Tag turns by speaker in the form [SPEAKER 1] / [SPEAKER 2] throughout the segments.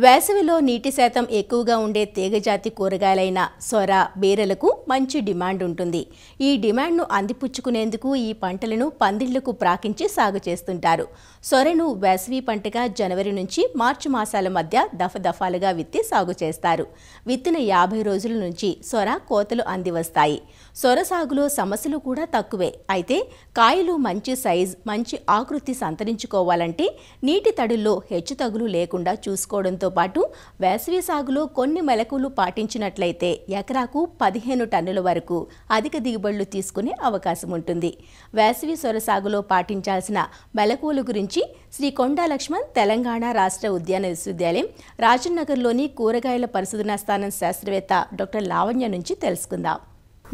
[SPEAKER 1] వేసవిలో నీటి శాతం ఎక్కువగా ఉండే తీగజాతి కూరగాయలైన సొర, బీరలకు మంచి డిమాండ్ ఉంటుంది. ఈ డిమాండ్ను అందిపుచ్చుకునేందుకు ఈ పంటలను పందిళ్లకు ప్రాకించి సాగు చేస్తుంటారు. సొరను వేసవి పంటగా జనవరి నుంచి మార్చి మాసాల మధ్య దఫదఫాలుగా విత్తి సాగు చేస్తారు. విత్తిన 50 రోజుల నుంచి సొర కోతలు అందివస్తాయి. సొర సాగులో సమస్యలు కూడా తక్కువే. అయితే కాయలు మంచి సైజ్, మంచి ఆకృతి సంతరించుకోవాలంటే నీటి తడుల్లో హెచ్చుతగులు లేకుండా చూసుకోవడంతో పాటు వేసవి సాగులో కొన్ని మెలకువలు పాటించినట్లయితే ఎకరాకు 15 టన్నుల వరకు అధిక దిగుబడులు తీసుకునే అవకాశం ఉంటుంది. వేసవి సొర సాగులో పాటించాల్సిన మెలకువల గురించి శ్రీ కొండా లక్ష్మణ్ తెలంగాణ రాష్ట్ర ఉద్యాన విశ్వవిద్యాలయం రాజన్నగర్లోని కూరగాయల పరిశోధనా స్థానం శాస్త్రవేత్త డాక్టర్ లావణ్య నుంచి తెలుసుకుందాం.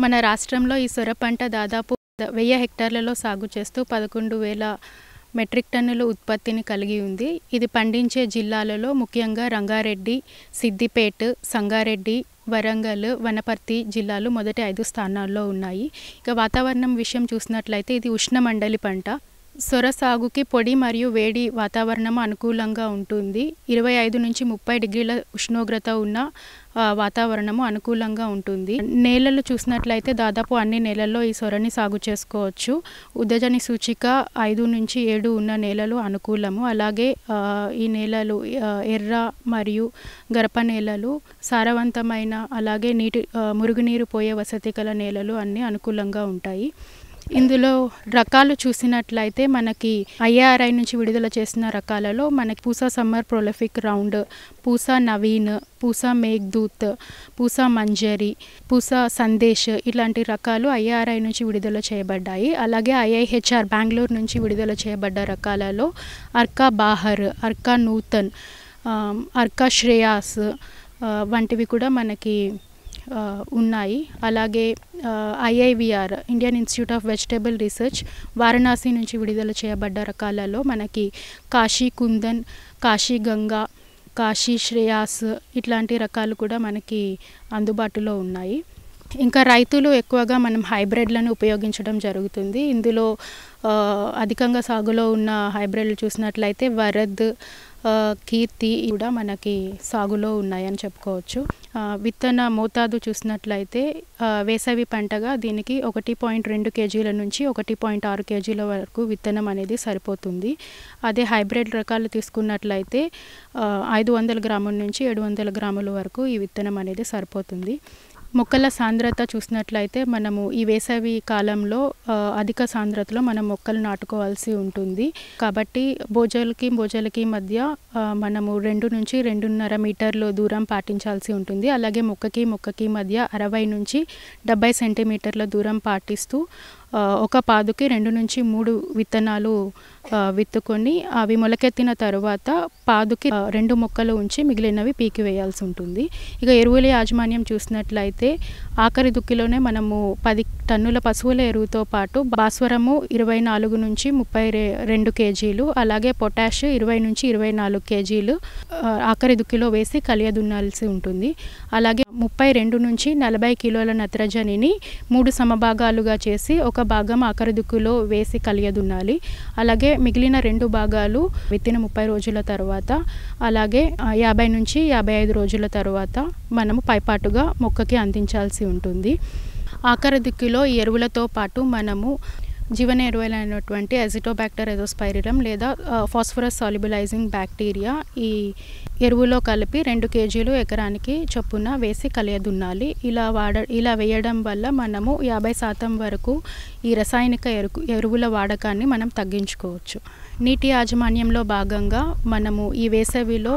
[SPEAKER 2] మన రాష్ట్రంలో ఈ సొర పంట దాదాపు 1000 హెక్టార్లలో సాగు చేస్తూ 11,000 మెట్రిక్ టన్నుల ఉత్పత్తిని కలిగి ఉంది. ఇది పండించే జిల్లాలలో ముఖ్యంగా రంగారెడ్డి, సిద్దిపేట, సంగారెడ్డి, వరంగల్, వనపర్తి జిల్లాలు మొదటి 5 స్థానాల్లో ఉన్నాయి. ఇక వాతావరణం విషయం చూసినట్లయితే ఇది ఉష్ణమండలి పంట. సొర సాగుకి పొడి మరియు వేడి వాతావరణం అనుకూలంగా ఉంటుంది. 25 నుంచి 30 డిగ్రీల ఉష్ణోగ్రత ఉన్న వాతావరణము అనుకూలంగా ఉంటుంది. నేలలు చూసినట్లయితే దాదాపు అన్ని నేలల్లో ఈ సొరని సాగు చేసుకోవచ్చు. ఉదజని సూచిక 5 నుంచి 7 ఉన్న నేలలు అనుకూలము. అలాగే ఈ నేలలు ఎర్ర మరియు గరప నేలలు, సారవంతమైన అలాగే మురుగునీరు పోయే వసతి గల నేలలు అన్నీ అనుకూలంగా ఉంటాయి. ఇందులో రకాలు చూసినట్లయితే మనకి IARI నుంచి విడుదల చేసిన రకాలలో మనకి Pusa summer prolific round, Pusa Naveen, Pusa Meghdoot, Pusa Manjari, Pusa Sandesh ఇలాంటి రకాలు IARI నుంచి విడుదల చేయబడ్డాయి. అలాగే IIHR బెంగళూరు నుంచి విడుదల చేయబడ్డ రకాలలో అర్కా బాహర్, అర్కా నూతన్, అర్కా శ్రేయాస్ వంటివి కూడా మనకి ఉన్నాయి. అలాగే IIVR Indian institute of vegetable research Varanasi నుంచి విడుదల చేయబడ్డ రకాలలో మనకి కాశీ కుందన్, కాశీ గంగా, కాశీ శ్రేయాస్ ఇట్లాంటి రకాలు కూడా మనకి అందుబాటులో ఉన్నాయి. ఇంకా రైతులు ఎక్కువగా మనం హైబ్రిడ్లను ఉపయోగించడం జరుగుతుంది. ఇందులో అధికంగా సాగులో ఉన్న హైబ్రిడ్లు చూసినట్లయితే వరద్, కీర్తి కూడా మనకి సాగులో ఉన్నాయని చెప్పుకోవచ్చు. విత్తన మోతాదు చూసినట్లయితే వేసవి పంటగా దీనికి 1.2 కేజీల నుంచి 1.6 కేజీల వరకు విత్తనం అనేది సరిపోతుంది. అదే హైబ్రిడ్ రకాలు తీసుకున్నట్లయితే 500 గ్రాముల నుంచి 700 గ్రాముల వరకు ఈ విత్తనం అనేది సరిపోతుంది. మొక్కల సాంద్రత చూసినట్లయితే మనము ఈ వేసవి కాలంలో అధిక సాంద్రతలో మనం మొక్కలు నాటుకోవాల్సి ఉంటుంది. కాబట్టి బోజలకి మధ్య మనము 2 నుంచి 2.5 మీటర్లు దూరం పాటించాల్సి ఉంటుంది. అలాగే మొక్కకి మధ్య 60 నుంచి 70 సెంటీమీటర్ల దూరం పాటిస్తూ ఒక పాదుకి 2 నుంచి 3 విత్తనాలు విత్తుకొని అవి మొలకెత్తిన తర్వాత పాదుకి 2 మొక్కలు ఉంచి మిగిలినవి పీకి వేయాల్సి ఉంటుంది. ఇక ఎరువుల యాజమాన్యం చూసినట్లయితే ఆఖరి దుక్కిలోనే మనము 10 టన్నుల పశువుల ఎరువుతో పాటు భాస్వరము 24 నుంచి 32 కేజీలు, అలాగే పొటాష్ 20 నుంచి 24 కేజీలు ఆఖరి దుక్కిలో వేసి కలియదున్నాల్సి ఉంటుంది. అలాగే 32 నుంచి 40 కిలోల నత్రజనిని 3 సమభాగాలుగా చేసి ఒక భాగం ఆఖరి దుక్కులో వేసి కలియదున్నాలి. అలాగే మిగిలిన 2 భాగాలు విత్తిన 30 రోజుల తర్వాత, అలాగే 50 నుంచి 55 రోజుల తర్వాత మనము పైపాటుగా మొక్కకి అందించాల్సి ఉంటుంది. ఆఖరి దిక్కులో ఈ ఎరువులతో పాటు మనము జీవన ఎరువులైనటువంటి అజిటోబాక్టర్ ఎజోస్పైరిలం లేదా ఫాస్ఫరస్ సాల్యుబలైజింగ్ బ్యాక్టీరియా ఈ ఎరువులో కలిపి 2 కేజీలు ఎకరానికి చొప్పున వేసి కలియదున్నాలి. ఇలా వేయడం వల్ల మనము 50% వరకు ఈ రసాయనిక ఎరువుల వాడకాన్ని మనం తగ్గించుకోవచ్చు. నీటి యాజమాన్యంలో భాగంగా మనము ఈ వేసవిలో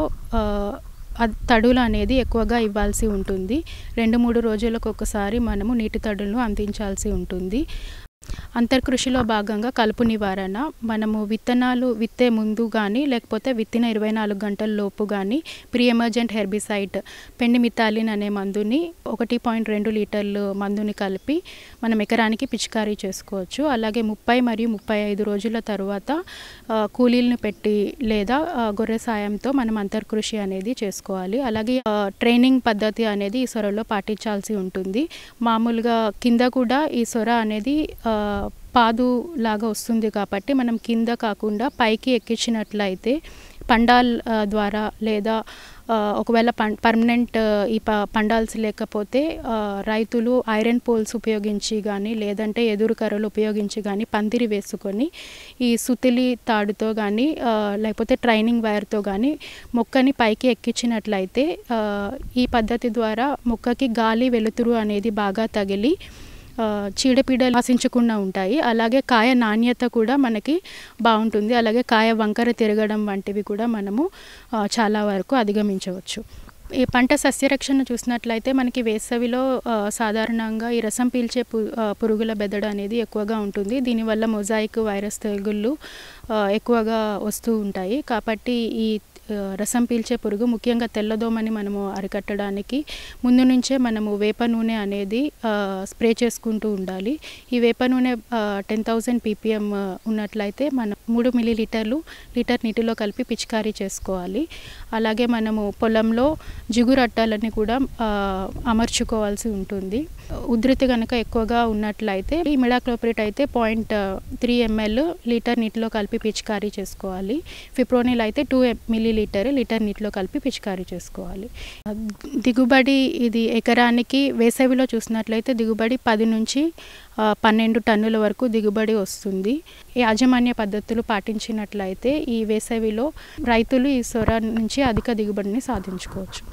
[SPEAKER 2] తడులు అనేది ఎక్కువగా ఇవ్వాల్సి ఉంటుంది. 2-3 రోజులకు ఒకసారి మనము నీటి తడులను అందించాల్సి ఉంటుంది. అంతర్కృషిలో భాగంగా కలుపు నివారణ మనము విత్తనాలు విత్తే ముందు కానీ లేకపోతే విత్తిన 24 గంటల లోపు కానీ ప్రీ ఎమర్జెంట్ హెర్బిసైడ్ పెండిమిథాలిన్ అనే మందుని 1.2 లీటర్లు మందుని కలిపి మనం ఎకరానికి పిచికారీ చేసుకోవచ్చు. అలాగే 30 మరియు 35 రోజుల తర్వాత కూలీలను పెట్టి లేదా గొర్రె సాయంతో మనం అంతర్కృషి అనేది చేసుకోవాలి. అలాగే ట్రైనింగ్ పద్ధతి అనేది ఈ సొరలో పాటించాల్సి ఉంటుంది. మామూలుగా కింద కూడా ఈ సొర అనేది పాదు లాగా వస్తుంది కాబట్టి మనం కింద కాకుండా పైకి ఎక్కించినట్లయితే పండాల్ ద్వారా లేదా ఒకవేళ పర్మనెంట్ ఈ పండాల్స్ లేకపోతే రైతులు ఐరన్ పోల్స్ ఉపయోగించి కానీ లేదంటే ఎదురు కర్రలు ఉపయోగించి కానీ పందిరి వేసుకొని ఈ సుతిలి తాడుతో కానీ లేకపోతే ట్రైనింగ్ వైర్తో కానీ మొక్కని పైకి ఎక్కించినట్లయితే ఈ పద్ధతి ద్వారా మొక్కకి గాలి వెలుతురు అనేది బాగా తగిలి చీడపీడలు ఆశించకుండా ఉంటాయి. అలాగే కాయ నాణ్యత కూడా మనకి బాగుంటుంది. అలాగే కాయ వంకర తిరగడం వంటివి కూడా మనము చాలా వరకు అధిగమించవచ్చు. ఈ పంట సస్యరక్షణ చూసినట్లయితే మనకి వేసవిలో సాధారణంగా ఈ రసం పీల్చే పురుగుల బెదడ అనేది ఎక్కువగా ఉంటుంది. దీనివల్ల మొజాయిక్ వైరస్ తెగుళ్ళు ఎక్కువగా వస్తూ ఉంటాయి. కాబట్టి ఈ రసం పీల్చే పురుగు ముఖ్యంగా తెల్లదోమని మనము అరికట్టడానికి ముందు నుంచే మనము వేప నూనె అనేది స్ప్రే చేసుకుంటూ ఉండాలి. ఈ వేప నూనె 10,000 ppm ఉన్నట్లయితే మనం 3 ml లీటర్ నీటిలో కలిపి పిచికారీ చేసుకోవాలి. అలాగే మనము పొలంలో జిగురట్టాలని కూడా అమర్చుకోవాల్సి ఉంటుంది. ఉధృతి కనుక ఎక్కువగా ఉన్నట్లయితే ఈ మిడాక్లోప్రిడ్ అయితే 0.3 ml లీటర్ నీటిలో కలిపి పిచికారీ చేసుకోవాలి. ఫిప్రోనిల్ అయితే 2 ml లీటర్ నీటిలో కలిపి పిచికారీ చేసుకోవాలి. దిగుబడి ఇది ఎకరానికి వేసవిలో చూసినట్లయితే దిగుబడి 10 నుంచి 12 టన్నుల వరకు దిగుబడి వస్తుంది. యాజమాన్య పద్ధతులు పాటించినట్లయితే ఈ వేసవిలో రైతులు ఈ సొర నుంచి అధిక దిగుబడిని సాధించుకోవచ్చు.